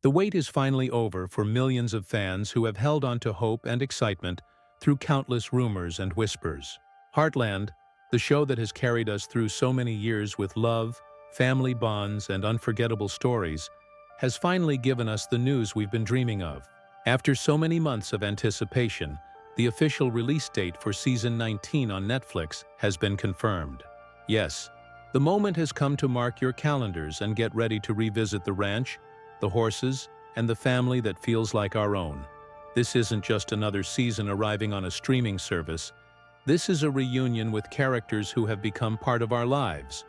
The wait is finally over for millions of fans who have held on to hope and excitement through countless rumors and whispers. Heartland, the show that has carried us through so many years with love, family bonds, and unforgettable stories, has finally given us the news we've been dreaming of. After so many months of anticipation, the official release date for Season 19 on Netflix has been confirmed. Yes, the moment has come to mark your calendars and get ready to revisit the ranch, the horses, and the family that feels like our own. This isn't just another season arriving on a streaming service. This is a reunion with characters who have become part of our lives.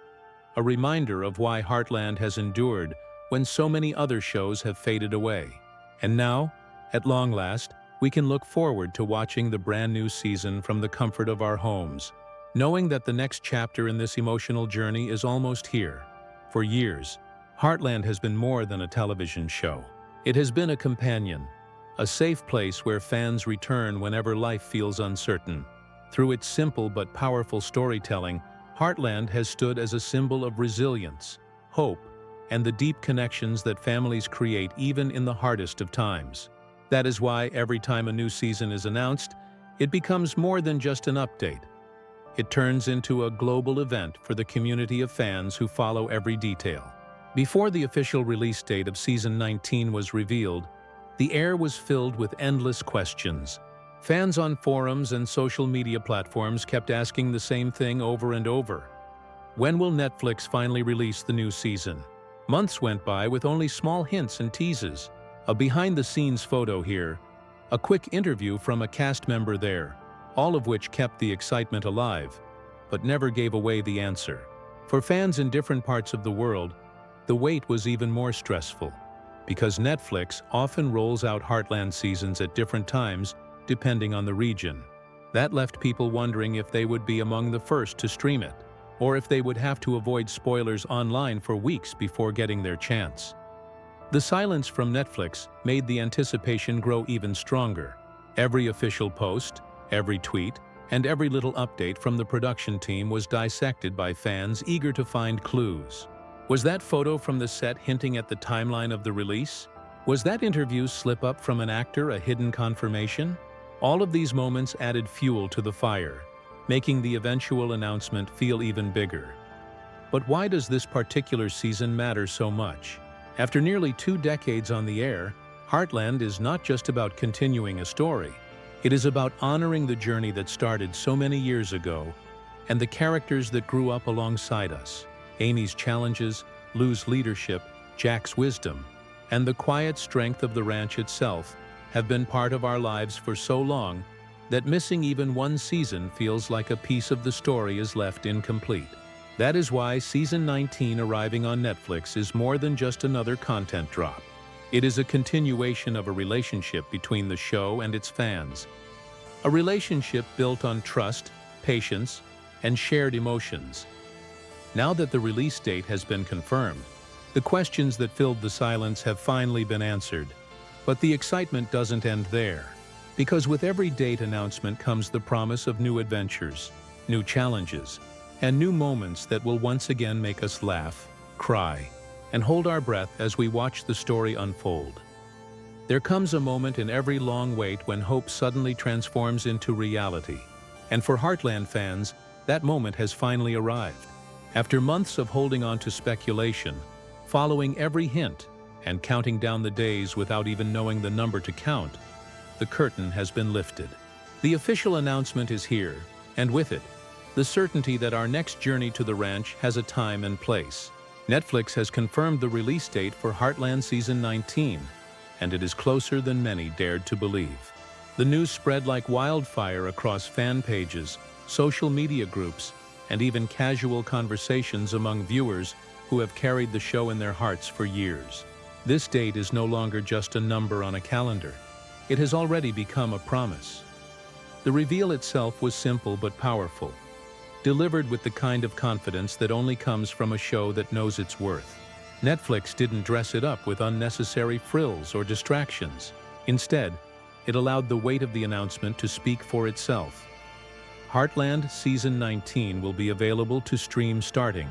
A reminder of why Heartland has endured when so many other shows have faded away. And now, at long last, we can look forward to watching the brand new season from the comfort of our homes, knowing that the next chapter in this emotional journey is almost here. For years, Heartland has been more than a television show. It has been a companion, a safe place where fans return whenever life feels uncertain. Through its simple but powerful storytelling, Heartland has stood as a symbol of resilience, hope, and the deep connections that families create even in the hardest of times. That is why every time a new season is announced, it becomes more than just an update. It turns into a global event for the community of fans who follow every detail. Before the official release date of Season 19 was revealed, the air was filled with endless questions. Fans on forums and social media platforms kept asking the same thing over and over. When will Netflix finally release the new season? Months went by with only small hints and teases. A behind-the-scenes photo here, a quick interview from a cast member there, all of which kept the excitement alive, but never gave away the answer. For fans in different parts of the world, the wait was even more stressful, because Netflix often rolls out Heartland seasons at different times depending on the region. That left people wondering if they would be among the first to stream it, or if they would have to avoid spoilers online for weeks before getting their chance. The silence from Netflix made the anticipation grow even stronger. Every official post, every tweet, and every little update from the production team was dissected by fans eager to find clues. Was that photo from the set hinting at the timeline of the release? Was that interview slip-up from an actor a hidden confirmation? All of these moments added fuel to the fire, making the eventual announcement feel even bigger. But why does this particular season matter so much? After nearly 2 decades on the air, Heartland is not just about continuing a story. It is about honoring the journey that started so many years ago and the characters that grew up alongside us. Amy's challenges, Lou's leadership, Jack's wisdom, and the quiet strength of the ranch itself have been part of our lives for so long that missing even one season feels like a piece of the story is left incomplete. That is why Season 19 arriving on Netflix is more than just another content drop. It is a continuation of a relationship between the show and its fans. A relationship built on trust, patience, and shared emotions. Now that the release date has been confirmed, the questions that filled the silence have finally been answered. But the excitement doesn't end there, because with every date announcement comes the promise of new adventures, new challenges, and new moments that will once again make us laugh, cry, and hold our breath as we watch the story unfold. There comes a moment in every long wait when hope suddenly transforms into reality. And for Heartland fans, that moment has finally arrived. After months of holding on to speculation, following every hint, and counting down the days without even knowing the number to count, the curtain has been lifted. The official announcement is here, and with it, the certainty that our next journey to the ranch has a time and place. Netflix has confirmed the release date for Heartland Season 19, and it is closer than many dared to believe. The news spread like wildfire across fan pages, social media groups, and even casual conversations among viewers who have carried the show in their hearts for years. This date is no longer just a number on a calendar. It has already become a promise. The reveal itself was simple but powerful, delivered with the kind of confidence that only comes from a show that knows its worth. Netflix didn't dress it up with unnecessary frills or distractions. Instead, it allowed the weight of the announcement to speak for itself. Heartland Season 19 will be available to stream starting.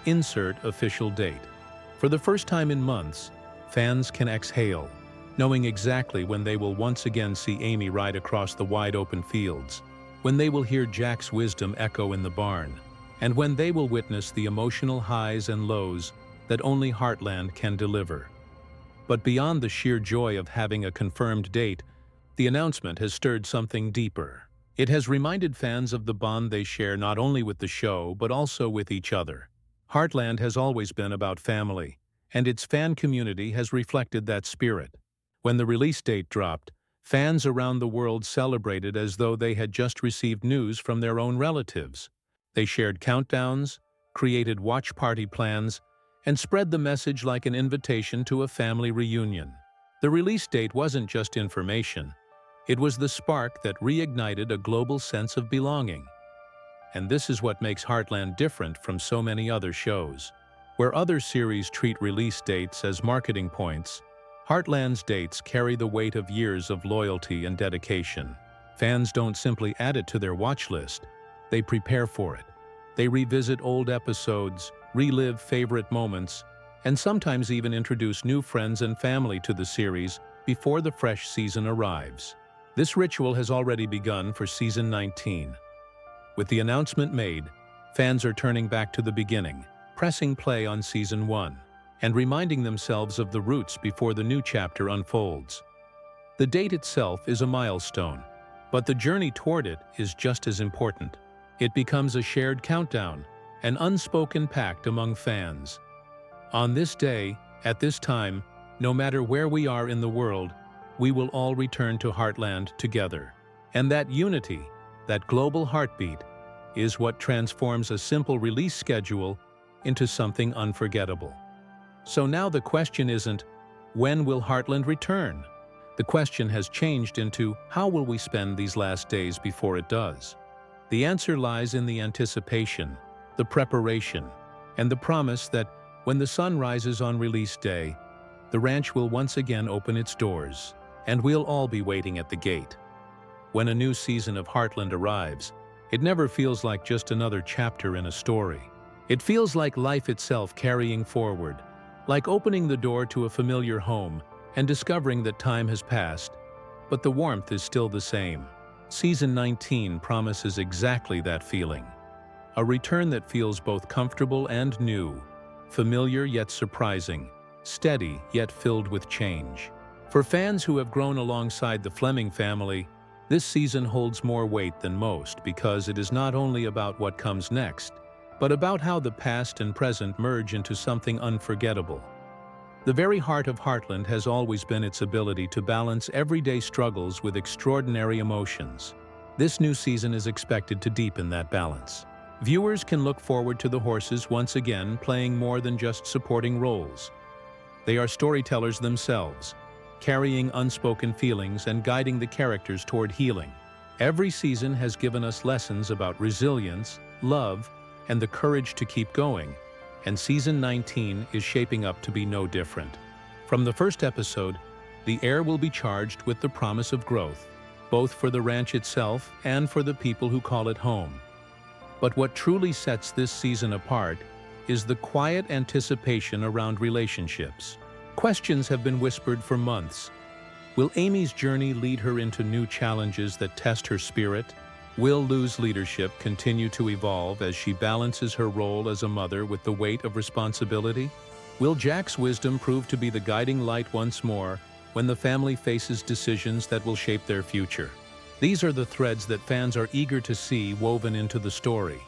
Insert official date. For the first time in months, fans can exhale, knowing exactly when they will once again see Amy ride across the wide-open fields, when they will hear Jack's wisdom echo in the barn, and when they will witness the emotional highs and lows that only Heartland can deliver. But beyond the sheer joy of having a confirmed date, the announcement has stirred something deeper. It has reminded fans of the bond they share not only with the show but also with each other. Heartland has always been about family, and its fan community has reflected that spirit. When the release date dropped, fans around the world celebrated as though they had just received news from their own relatives. They shared countdowns, created watch party plans, and spread the message like an invitation to a family reunion. The release date wasn't just information. It was the spark that reignited a global sense of belonging. And this is what makes Heartland different from so many other shows. Where other series treat release dates as marketing points, Heartland's dates carry the weight of years of loyalty and dedication. Fans don't simply add it to their watch list, they prepare for it. They revisit old episodes, relive favorite moments, and sometimes even introduce new friends and family to the series before the fresh season arrives. This ritual has already begun for season 19. With the announcement made, fans are turning back to the beginning, pressing play on season 1, and reminding themselves of the roots before the new chapter unfolds. The date itself is a milestone, but the journey toward it is just as important. It becomes a shared countdown, an unspoken pact among fans. On this day, at this time, no matter where we are in the world, we will all return to Heartland together. And that unity, that global heartbeat, is what transforms a simple release schedule into something unforgettable. So now the question isn't, when will Heartland return? The question has changed into, how will we spend these last days before it does? The answer lies in the anticipation, the preparation, and the promise that when the sun rises on release day, the ranch will once again open its doors, and we'll all be waiting at the gate. When a new season of Heartland arrives, it never feels like just another chapter in a story. It feels like life itself carrying forward, like opening the door to a familiar home and discovering that time has passed, but the warmth is still the same. Season 19 promises exactly that feeling. A return that feels both comfortable and new, familiar yet surprising, steady yet filled with change. For fans who have grown alongside the Fleming family, this season holds more weight than most because it is not only about what comes next, but about how the past and present merge into something unforgettable. The very heart of Heartland has always been its ability to balance everyday struggles with extraordinary emotions. This new season is expected to deepen that balance. Viewers can look forward to the horses once again playing more than just supporting roles. They are storytellers themselves, carrying unspoken feelings and guiding the characters toward healing. Every season has given us lessons about resilience, love, and the courage to keep going, and season 19 is shaping up to be no different. From the first episode, the air will be charged with the promise of growth, both for the ranch itself and for the people who call it home. But what truly sets this season apart is the quiet anticipation around relationships. Questions have been whispered for months. Will Amy's journey lead her into new challenges that test her spirit? Will Lou's leadership continue to evolve as she balances her role as a mother with the weight of responsibility? Will Jack's wisdom prove to be the guiding light once more when the family faces decisions that will shape their future? These are the threads that fans are eager to see woven into the story.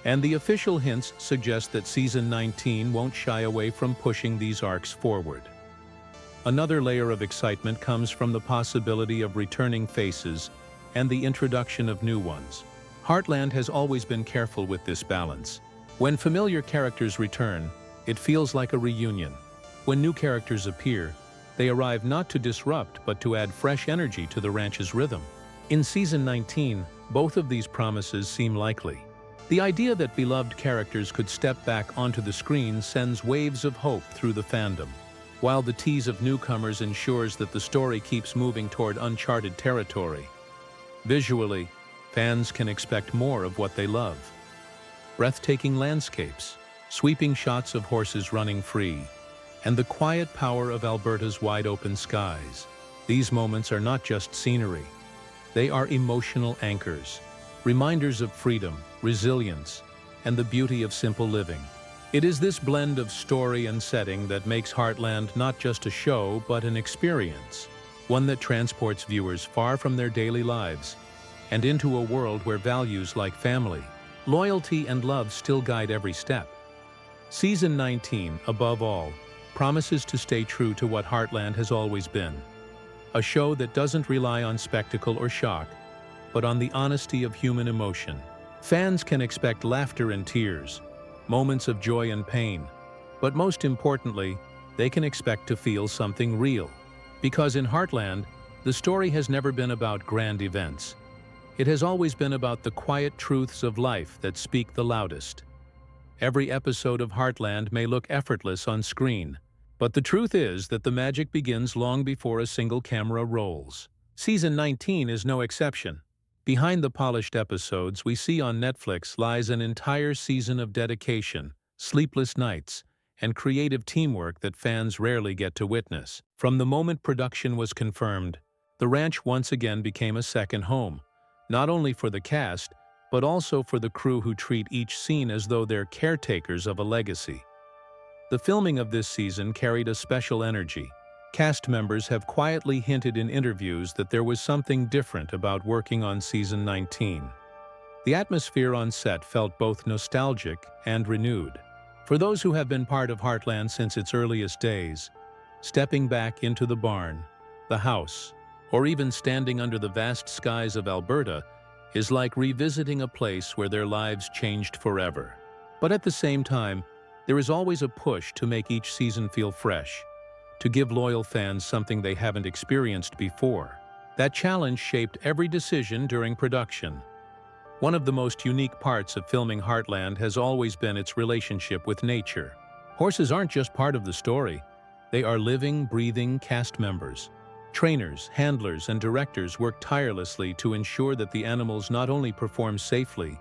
And the official hints suggest that season 19 won't shy away from pushing these arcs forward. Another layer of excitement comes from the possibility of returning faces and the introduction of new ones. Heartland has always been careful with this balance. When familiar characters return, it feels like a reunion. When new characters appear, they arrive not to disrupt but to add fresh energy to the ranch's rhythm. In season 19, both of these promises seem likely. The idea that beloved characters could step back onto the screen sends waves of hope through the fandom, while the tease of newcomers ensures that the story keeps moving toward uncharted territory. Visually, fans can expect more of what they love. Breathtaking landscapes, sweeping shots of horses running free, and the quiet power of Alberta's wide-open skies. These moments are not just scenery. They are emotional anchors, reminders of freedom, resilience, and the beauty of simple living. It is this blend of story and setting that makes Heartland not just a show, but an experience, one that transports viewers far from their daily lives and into a world where values like family, loyalty, and love still guide every step. Season 19, above all, promises to stay true to what Heartland has always been. A show that doesn't rely on spectacle or shock, but on the honesty of human emotion. Fans can expect laughter and tears, moments of joy and pain, but most importantly, they can expect to feel something real. Because in Heartland, the story has never been about grand events. It has always been about the quiet truths of life that speak the loudest. Every episode of Heartland may look effortless on screen, but the truth is that the magic begins long before a single camera rolls. Season 19 is no exception. Behind the polished episodes we see on Netflix lies an entire season of dedication, sleepless nights, and creative teamwork that fans rarely get to witness. From the moment production was confirmed, the ranch once again became a second home, not only for the cast, but also for the crew who treat each scene as though they're caretakers of a legacy. The filming of this season carried a special energy. Cast members have quietly hinted in interviews that there was something different about working on Season 19. The atmosphere on set felt both nostalgic and renewed. For those who have been part of Heartland since its earliest days, stepping back into the barn, the house, or even standing under the vast skies of Alberta is like revisiting a place where their lives changed forever. But at the same time, there is always a push to make each season feel fresh, to give loyal fans something they haven't experienced before. That challenge shaped every decision during production. One of the most unique parts of filming Heartland has always been its relationship with nature. Horses aren't just part of the story. They are living, breathing cast members. Trainers, handlers, and directors work tirelessly to ensure that the animals not only perform safely,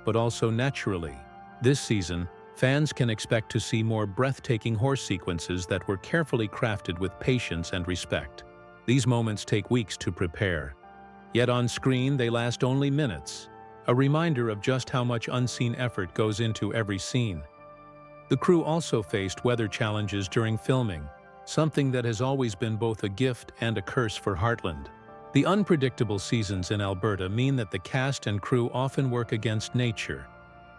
but also naturally. This season, fans can expect to see more breathtaking horse sequences that were carefully crafted with patience and respect. These moments take weeks to prepare, yet on screen they last only minutes, a reminder of just how much unseen effort goes into every scene. The crew also faced weather challenges during filming, something that has always been both a gift and a curse for Heartland. The unpredictable seasons in Alberta mean that the cast and crew often work against nature,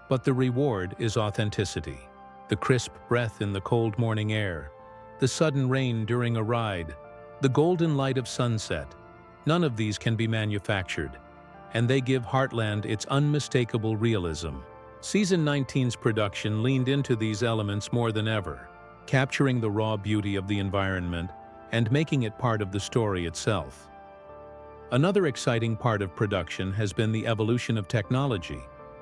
but the reward is authenticity. The crisp breath in the cold morning air, the sudden rain during a ride, the golden light of sunset. None of these can be manufactured, and they give Heartland its unmistakable realism. Season 19's production leaned into these elements more than ever, capturing the raw beauty of the environment and making it part of the story itself. Another exciting part of production has been the evolution of technology.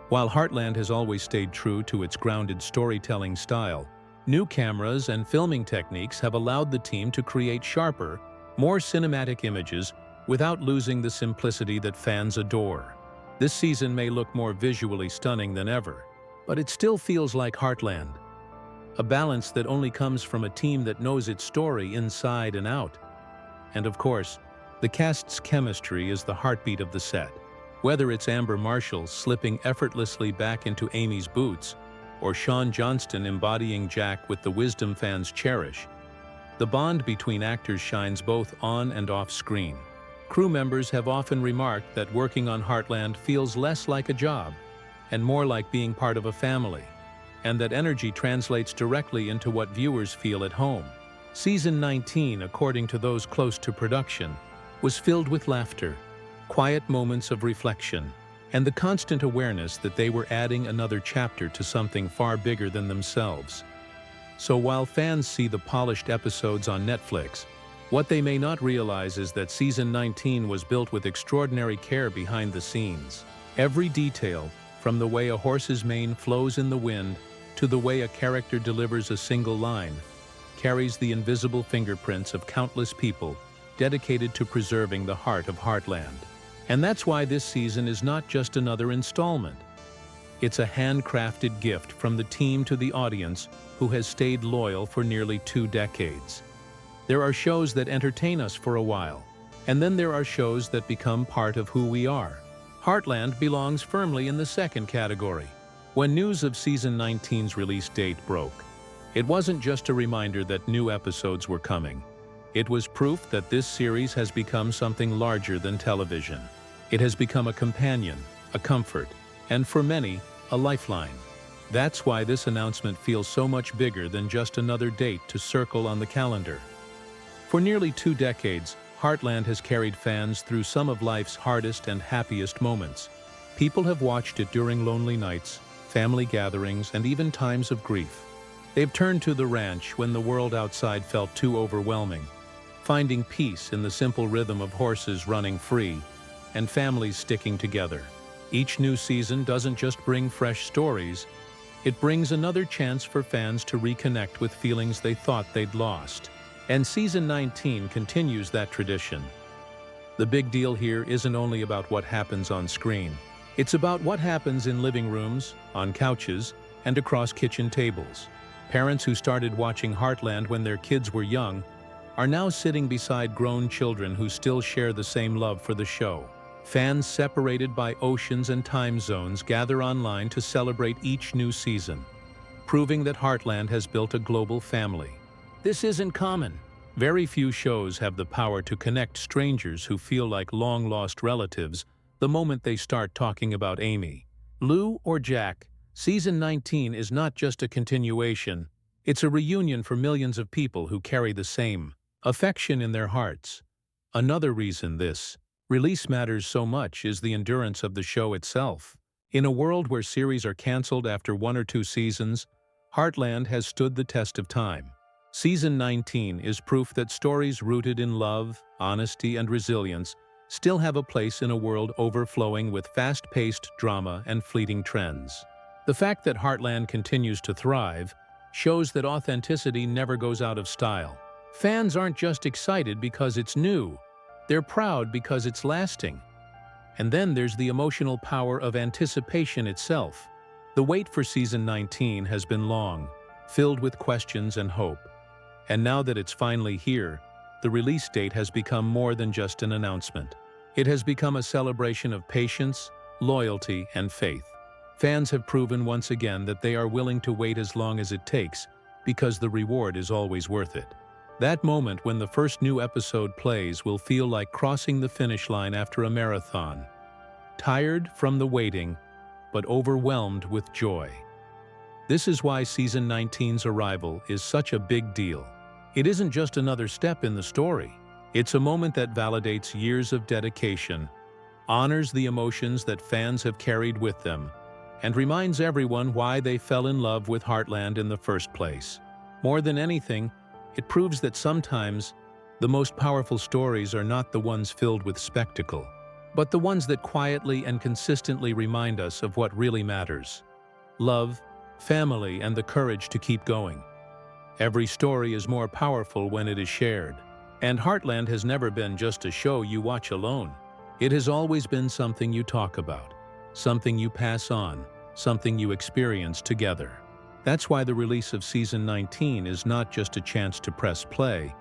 While Heartland has always stayed true to its grounded storytelling style, new cameras and filming techniques have allowed the team to create sharper, more cinematic images without losing the simplicity that fans adore. This season may look more visually stunning than ever, but it still feels like Heartland, a balance that only comes from a team that knows its story inside and out. And of course, the cast's chemistry is the heartbeat of the set. Whether it's Amber Marshall slipping effortlessly back into Amy's boots, or Sean Johnston embodying Jack with the wisdom fans cherish, the bond between actors shines both on and off screen. Crew members have often remarked that working on Heartland feels less like a job and more like being part of a family, and that energy translates directly into what viewers feel at home. Season 19, according to those close to production, was filled with laughter, quiet moments of reflection, and the constant awareness that they were adding another chapter to something far bigger than themselves. So while fans see the polished episodes on Netflix, what they may not realize is that Season 19 was built with extraordinary care behind the scenes. Every detail, from the way a horse's mane flows in the wind to the way a character delivers a single line, carries the invisible fingerprints of countless people dedicated to preserving the heart of Heartland. And that's why this season is not just another installment. It's a handcrafted gift from the team to the audience who has stayed loyal for nearly 2 decades. There are shows that entertain us for a while, and then there are shows that become part of who we are. Heartland belongs firmly in the second category. When news of Season 19's release date broke, it wasn't just a reminder that new episodes were coming. It was proof that this series has become something larger than television. It has become a companion, a comfort, and for many, a lifeline. That's why this announcement feels so much bigger than just another date to circle on the calendar. For nearly 2 decades, Heartland has carried fans through some of life's hardest and happiest moments. People have watched it during lonely nights, family gatherings, and even times of grief. They've turned to the ranch when the world outside felt too overwhelming, finding peace in the simple rhythm of horses running free and families sticking together. Each new season doesn't just bring fresh stories, it brings another chance for fans to reconnect with feelings they thought they'd lost. And Season 19 continues that tradition. The big deal here isn't only about what happens on screen. It's about what happens in living rooms, on couches, and across kitchen tables. Parents who started watching Heartland when their kids were young are now sitting beside grown children who still share the same love for the show. Fans separated by oceans and time zones gather online to celebrate each new season, proving that Heartland has built a global family. This isn't common. Very few shows have the power to connect strangers who feel like long-lost relatives the moment they start talking about Amy, Lou, or Jack. Season 19 is not just a continuation, it's a reunion for millions of people who carry the same affection in their hearts. Another reason this release matters so much is the endurance of the show itself. In a world where series are canceled after 1 or 2 seasons, Heartland has stood the test of time. Season 19 is proof that stories rooted in love, honesty, and resilience still have a place in a world overflowing with fast-paced drama and fleeting trends. The fact that Heartland continues to thrive shows that authenticity never goes out of style. Fans aren't just excited because it's new, they're proud because it's lasting. And then there's the emotional power of anticipation itself. The wait for Season 19 has been long, filled with questions and hope. And now that it's finally here, the release date has become more than just an announcement. It has become a celebration of patience, loyalty, and faith. Fans have proven once again that they are willing to wait as long as it takes because the reward is always worth it. That moment when the first new episode plays will feel like crossing the finish line after a marathon. Tired from the waiting, but overwhelmed with joy. This is why Season 19's arrival is such a big deal. It isn't just another step in the story. It's a moment that validates years of dedication, honors the emotions that fans have carried with them, and reminds everyone why they fell in love with Heartland in the first place. More than anything, it proves that sometimes the most powerful stories are not the ones filled with spectacle, but the ones that quietly and consistently remind us of what really matters: love, family, and the courage to keep going. Every story is more powerful when it is shared. And Heartland has never been just a show you watch alone. It has always been something you talk about, something you pass on, something you experience together. That's why the release of Season 19 is not just a chance to press play,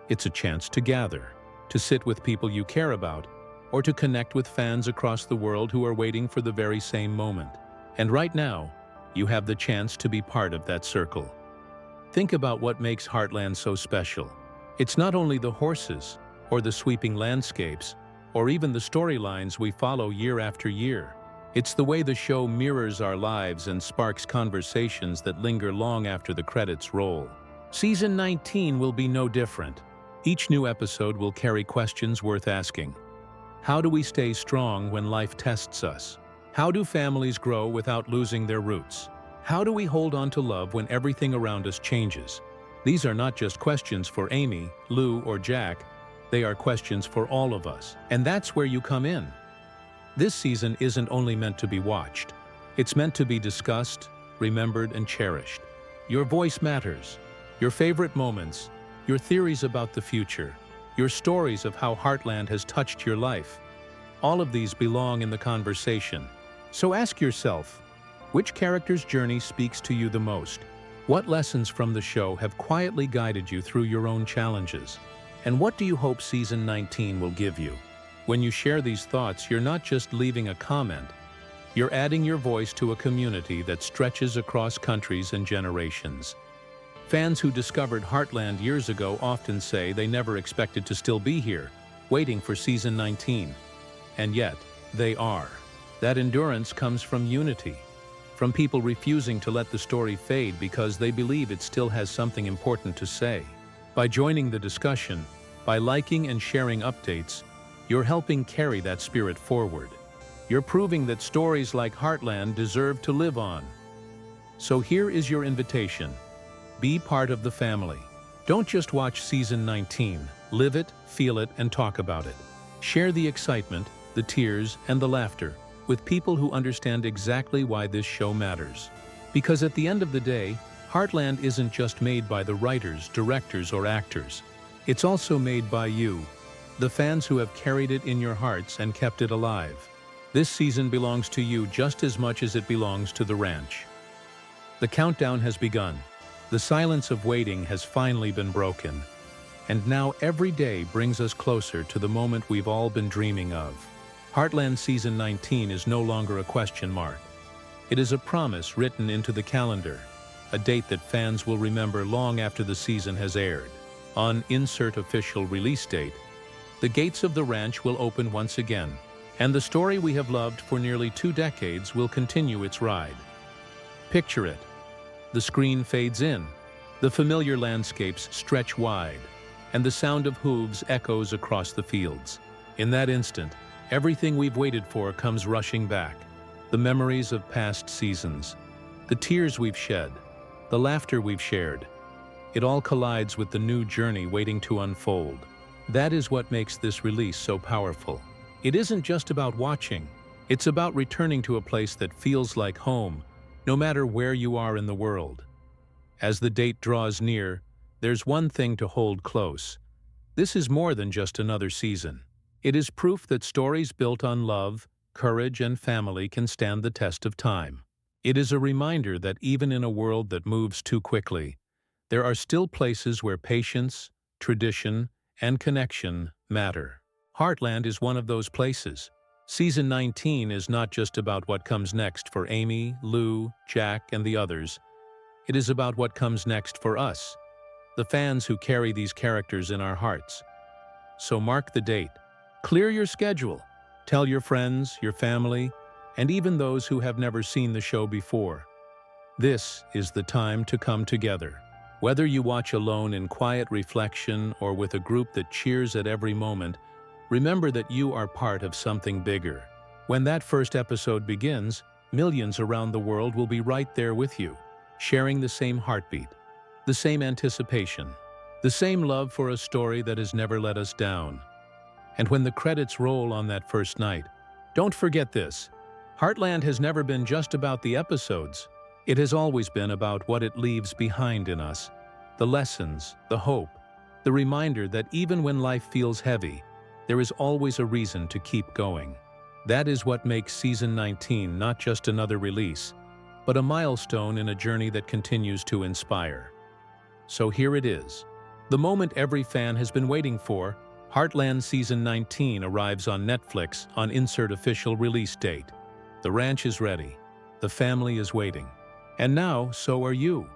it's a chance to gather, to sit with people you care about, or to connect with fans across the world who are waiting for the very same moment. And right now, you have the chance to be part of that circle. Think about what makes Heartland so special. It's not only the horses, or the sweeping landscapes, or even the storylines we follow year after year. It's the way the show mirrors our lives and sparks conversations that linger long after the credits roll. Season 19 will be no different. Each new episode will carry questions worth asking. How do we stay strong when life tests us? How do families grow without losing their roots? How do we hold on to love when everything around us changes? These are not just questions for Amy, Lou, or Jack. They are questions for all of us. And that's where you come in. This season isn't only meant to be watched. It's meant to be discussed, remembered, and cherished. Your voice matters. Your favorite moments, your theories about the future, your stories of how Heartland has touched your life. All of these belong in the conversation. So ask yourself, Which character's journey speaks to you the most? What lessons from the show have quietly guided you through your own challenges? And what do you hope Season 19 will give you? When you share these thoughts, you're not just leaving a comment. You're adding your voice to a community that stretches across countries and generations. Fans who discovered Heartland years ago often say they never expected to still be here, waiting for Season 19. And yet, they are. That endurance comes from unity, from people refusing to let the story fade because they believe it still has something important to say. By joining the discussion, by liking and sharing updates, you're helping carry that spirit forward. You're proving that stories like Heartland deserve to live on. So here is your invitation. Be part of the family. Don't just watch Season 19. Live it, feel it, and talk about it. Share the excitement, the tears, and the laughter with people who understand exactly why this show matters. Because at the end of the day, Heartland isn't just made by the writers, directors, or actors. It's also made by you, the fans who have carried it in your hearts and kept it alive. This season belongs to you just as much as it belongs to the ranch. The countdown has begun. The silence of waiting has finally been broken. And now every day brings us closer to the moment we've all been dreaming of. Heartland Season 19 is no longer a question mark. It is a promise written into the calendar, a date that fans will remember long after the season has aired. On insert official release date, the gates of the ranch will open once again, and the story we have loved for nearly 2 decades will continue its ride. Picture it. The screen fades in, the familiar landscapes stretch wide, and the sound of hooves echoes across the fields. In that instant, everything we've waited for comes rushing back. The memories of past seasons, the tears we've shed, the laughter we've shared. It all collides with the new journey waiting to unfold. That is what makes this release so powerful. It isn't just about watching. It's about returning to a place that feels like home, no matter where you are in the world. As the date draws near, there's one thing to hold close. This is more than just another season. It is proof that stories built on love, courage, and family can stand the test of time. It is a reminder that even in a world that moves too quickly, there are still places where patience, tradition, and connection matter. Heartland is one of those places. Season 19 is not just about what comes next for Amy, Lou, Jack, and the others. It is about what comes next for us, the fans who carry these characters in our hearts. So mark the date. Clear your schedule. Tell your friends, your family, and even those who have never seen the show before. This is the time to come together. Whether you watch alone in quiet reflection or with a group that cheers at every moment, remember that you are part of something bigger. When that first episode begins, millions around the world will be right there with you, sharing the same heartbeat, the same anticipation, the same love for a story that has never let us down. And when the credits roll on that first night, don't forget this. Heartland has never been just about the episodes. It has always been about what it leaves behind in us. The lessons, the hope, the reminder that even when life feels heavy, there is always a reason to keep going. That is what makes Season 19 not just another release, but a milestone in a journey that continues to inspire. So here it is. The moment every fan has been waiting for, Heartland Season 19 arrives on Netflix on insert official release date. The ranch is ready. The family is waiting. And now, so are you.